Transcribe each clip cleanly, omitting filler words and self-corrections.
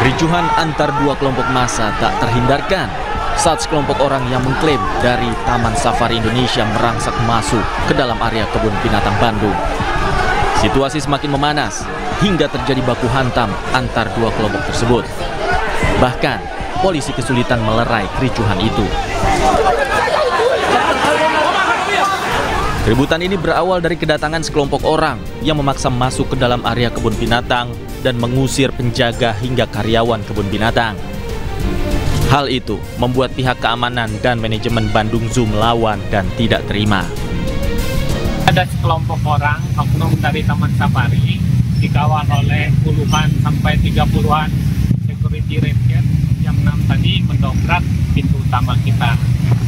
Kericuhan antar dua kelompok massa tak terhindarkan saat sekelompok orang yang mengklaim dari Taman Safari Indonesia merangsak masuk ke dalam area kebun binatang Bandung. Situasi semakin memanas hingga terjadi baku hantam antar dua kelompok tersebut. Bahkan, polisi kesulitan melerai kericuhan itu. Keributan ini berawal dari kedatangan sekelompok orang yang memaksa masuk ke dalam area kebun binatang dan mengusir penjaga hingga karyawan kebun binatang. Hal itu membuat pihak keamanan dan manajemen Bandung Zoo melawan dan tidak terima. Ada sekelompok orang, oknum dari Taman Safari, dikawal oleh puluhan sampai 30-an security ranger jam 6 tadi mendobrak pintu utama kita.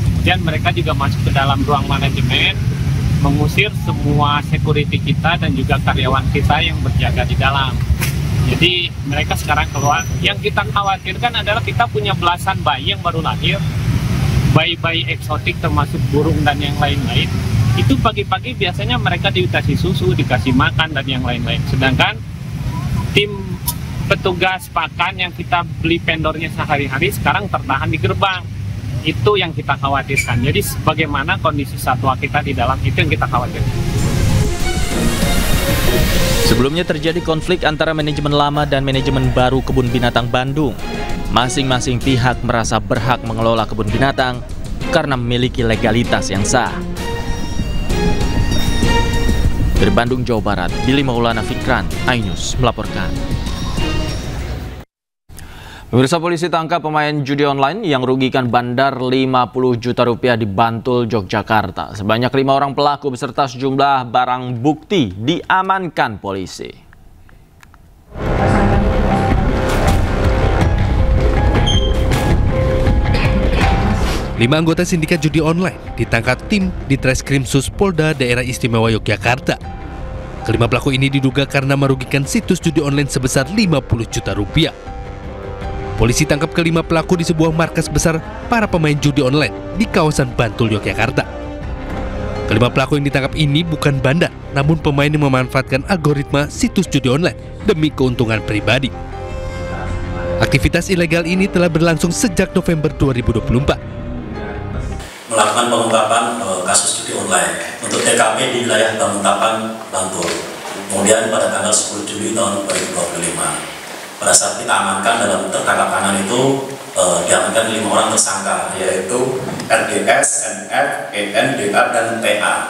Kemudian mereka juga masuk ke dalam ruang manajemen, mengusir semua security kita dan juga karyawan kita yang berjaga di dalam. Jadi mereka sekarang keluar. Yang kita khawatirkan adalah kita punya belasan bayi yang baru lahir, bayi-bayi eksotik termasuk burung dan yang lain-lain. Itu pagi-pagi biasanya mereka dikasih susu, dikasih makan dan yang lain-lain. Sedangkan tim petugas pakan yang kita beli vendornya sehari-hari sekarang tertahan di gerbang. Itu yang kita khawatirkan. Jadi bagaimana kondisi satwa kita di dalam, itu yang kita khawatirkan. Sebelumnya terjadi konflik antara manajemen lama dan manajemen baru Kebun Binatang Bandung. Masing-masing pihak merasa berhak mengelola kebun binatang karena memiliki legalitas yang sah. Dari Bandung, Jawa Barat, Billy Maulana Fikran, iNews melaporkan. Pemirsa, polisi tangkap pemain judi online yang rugikan bandar 50 juta rupiah di Bantul, Yogyakarta. Sebanyak 5 orang pelaku beserta sejumlah barang bukti diamankan polisi. 5 anggota sindikat judi online ditangkap tim di Treskrimsus Polda Daerah Istimewa Yogyakarta. Kelima pelaku ini diduga karena merugikan situs judi online sebesar 50 juta rupiah. Polisi tangkap kelima pelaku di sebuah markas besar para pemain judi online di kawasan Bantul, Yogyakarta. Kelima pelaku yang ditangkap ini bukan bandar, namun pemain yang memanfaatkan algoritma situs judi online demi keuntungan pribadi. Aktivitas ilegal ini telah berlangsung sejak November 2024. Melakukan pengungkapan kasus judi online untuk TKP di wilayah Banguntapan, Bantul. Kemudian pada tanggal 10 Juli tahun 2025. Pada saat kita amankan dalam tertangkap tangan itu diamankan 5 orang tersangka, yaitu RDS, NF, EN, DA, dan TA.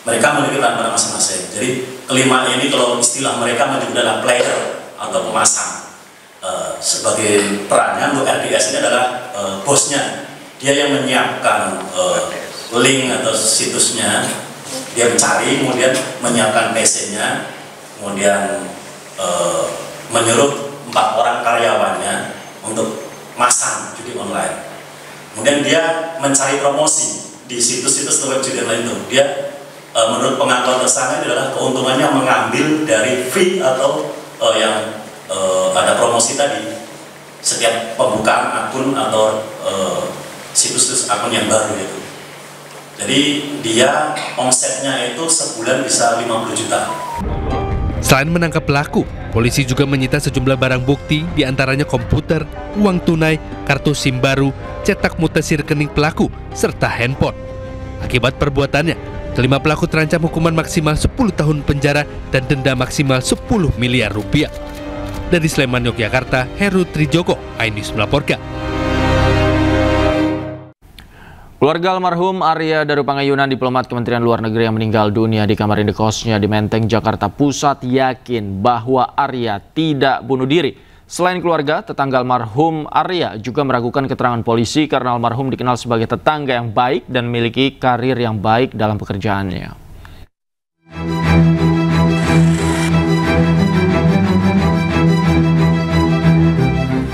Mereka memiliki peran masing-masing. Jadi kelima ini kalau istilah mereka menyebut adalah player atau pemasang. Sebagai perannya untuk RDS ini adalah bosnya. Dia yang menyiapkan link atau situsnya, dia mencari, kemudian menyiapkan PC-nya, kemudian menyuruh 4 orang karyawannya untuk masang judi online. Kemudian dia mencari promosi di situs-situs web judi online itu. Dia menurut pengakuan tersangka itu adalah keuntungannya mengambil dari fee atau yang ada promosi tadi setiap pembukaan akun atau situs-situs akun yang baru itu. Jadi dia omsetnya itu sebulan bisa 50 juta. Selain menangkap pelaku, polisi juga menyita sejumlah barang bukti, diantaranya komputer, uang tunai, kartu SIM baru, cetak mutasi rekening pelaku, serta handphone. Akibat perbuatannya, kelima pelaku terancam hukuman maksimal 10 tahun penjara dan denda maksimal 10 miliar rupiah. Dari Sleman, Yogyakarta, Heru Trijoko, iNews melaporkan. Keluarga almarhum Arya Darupangayunan, diplomat Kementerian Luar Negeri yang meninggal dunia di kamar indekosnya di Menteng, Jakarta Pusat, yakin bahwa Arya tidak bunuh diri. Selain keluarga, tetangga almarhum Arya juga meragukan keterangan polisi karena almarhum dikenal sebagai tetangga yang baik dan memiliki karir yang baik dalam pekerjaannya.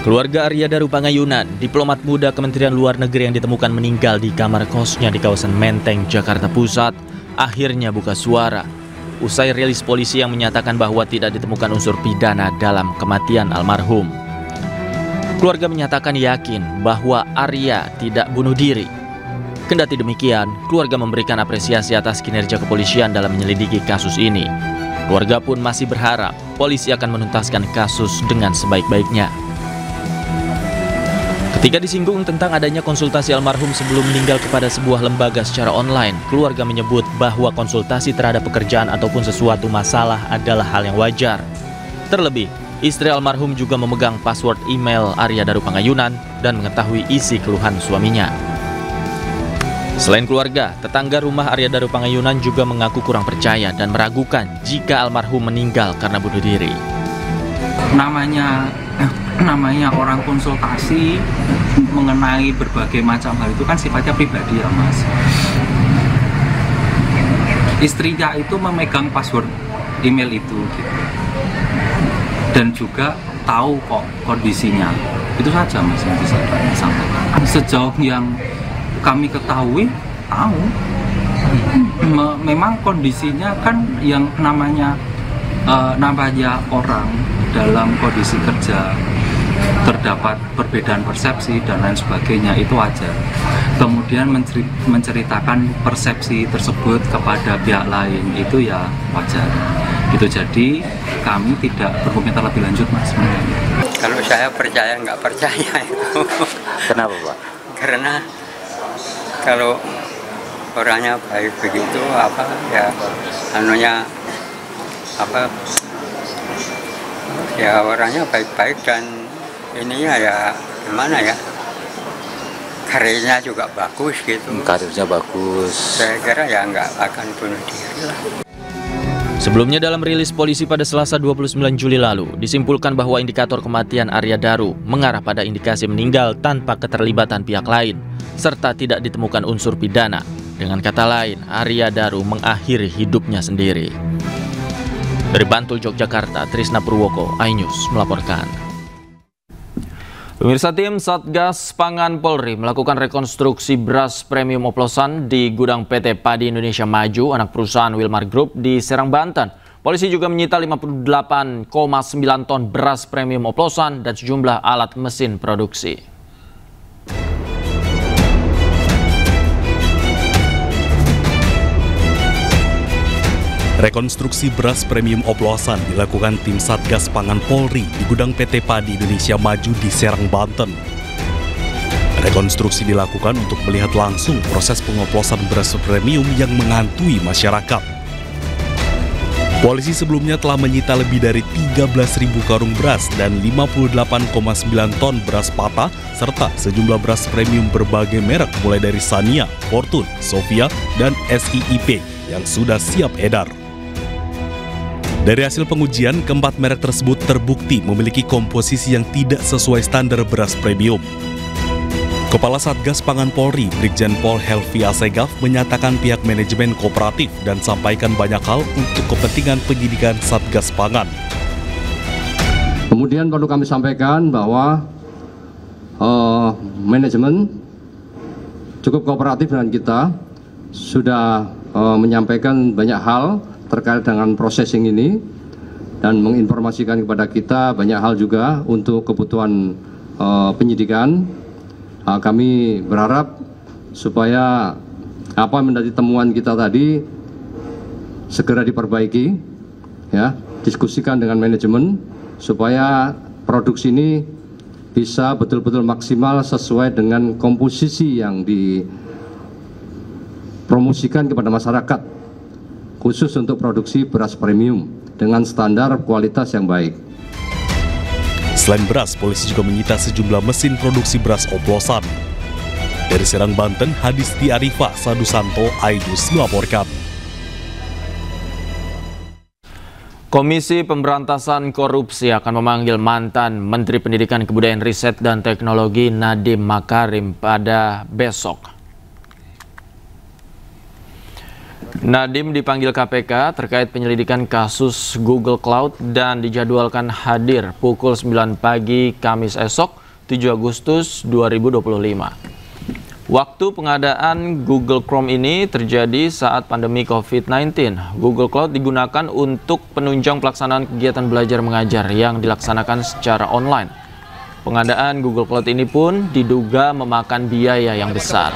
Keluarga Arya Darupangayunan, diplomat muda Kementerian Luar Negeri yang ditemukan meninggal di kamar kosnya di kawasan Menteng, Jakarta Pusat, akhirnya buka suara. Usai rilis polisi yang menyatakan bahwa tidak ditemukan unsur pidana dalam kematian almarhum. Keluarga menyatakan yakin bahwa Arya tidak bunuh diri. Kendati demikian, keluarga memberikan apresiasi atas kinerja kepolisian dalam menyelidiki kasus ini. Keluarga pun masih berharap polisi akan menuntaskan kasus dengan sebaik-baiknya. Ketika disinggung tentang adanya konsultasi almarhum sebelum meninggal kepada sebuah lembaga secara online, keluarga menyebut bahwa konsultasi terhadap pekerjaan ataupun sesuatu masalah adalah hal yang wajar. Terlebih, istri almarhum juga memegang password email Arya Daru Pangayunan dan mengetahui isi keluhan suaminya. Selain keluarga, tetangga rumah Arya Daru Pangayunan juga mengaku kurang percaya dan meragukan jika almarhum meninggal karena bunuh diri. Namanya orang konsultasi mengenai berbagai macam hal itu kan sifatnya pribadi ya Mas. Istrinya itu memegang password email itu gitu. Dan juga tahu kok kondisinya. Itu saja Mas yang bisa saya sampaikan. Sejauh yang kami ketahui, tahu. Memang kondisinya kan yang namanya orang dalam kondisi kerja terdapat perbedaan persepsi dan lain sebagainya, itu wajar. Kemudian menceritakan persepsi tersebut kepada pihak lain, itu ya wajar. Itu jadi kami tidak berkomentar lebih lanjut Mas. Kalau saya percaya nggak percaya itu. Kenapa Pak? Karena kalau orangnya baik begitu orangnya baik-baik dan ininya ya gimana ya, karirnya juga bagus gitu. Karirnya bagus. Saya kira ya nggak akan bunuh diri lah. Sebelumnya dalam rilis polisi pada Selasa 29 Juli lalu, disimpulkan bahwa indikator kematian Arya Daru mengarah pada indikasi meninggal tanpa keterlibatan pihak lain, serta tidak ditemukan unsur pidana. Dengan kata lain, Arya Daru mengakhiri hidupnya sendiri. Dari Bantul, Yogyakarta, Trisna Purwoko, iNews melaporkan. Pemirsa, tim Satgas Pangan Polri melakukan rekonstruksi beras premium oplosan di gudang PT Padi Indonesia Maju, anak perusahaan Wilmar Group di Serang, Banten. Polisi juga menyita 58,9 ton beras premium oplosan dan sejumlah alat mesin produksi. Rekonstruksi beras premium oplosan dilakukan tim Satgas Pangan Polri di gudang PT Padi Indonesia Maju di Serang, Banten. Rekonstruksi dilakukan untuk melihat langsung proses pengoplosan beras premium yang menghantui masyarakat. Polisi sebelumnya telah menyita lebih dari 13.000 karung beras dan 58,9 ton beras patah serta sejumlah beras premium berbagai merek mulai dari Sania, Fortune, Sofia, dan SIIP yang sudah siap edar. Dari hasil pengujian, keempat merek tersebut terbukti memiliki komposisi yang tidak sesuai standar beras premium. Kepala Satgas Pangan Polri, Brigjen Pol Helvi Asegaf, menyatakan pihak manajemen kooperatif dan sampaikan banyak hal untuk kepentingan penyidikan Satgas Pangan. Kemudian perlu kami sampaikan bahwa manajemen cukup kooperatif dengan kita, sudah menyampaikan banyak hal terkait dengan processing ini dan menginformasikan kepada kita banyak hal juga untuk kebutuhan penyidikan. Kami berharap supaya apa yang menjadi temuan kita tadi segera diperbaiki, ya, diskusikan dengan manajemen supaya produksi ini bisa betul-betul maksimal sesuai dengan komposisi yang dipromosikan kepada masyarakat, khusus untuk produksi beras premium dengan standar kualitas yang baik. Selain beras, polisi juga menyita sejumlah mesin produksi beras oplosan. Dari Serang, Banten, Hadisti Arifah Sadusanto, iNews melaporkan. Komisi Pemberantasan Korupsi akan memanggil mantan Menteri Pendidikan, Kebudayaan, Riset, dan Teknologi Nadiem Makarim pada besok. Nadiem dipanggil KPK terkait penyelidikan kasus Google Cloud dan dijadwalkan hadir pukul 9 pagi Kamis esok 7 Agustus 2025. Waktu pengadaan Google Chrome ini terjadi saat pandemi COVID-19. Google Cloud digunakan untuk penunjang pelaksanaan kegiatan belajar mengajar yang dilaksanakan secara online. Pengadaan Google Cloud ini pun diduga memakan biaya yang besar.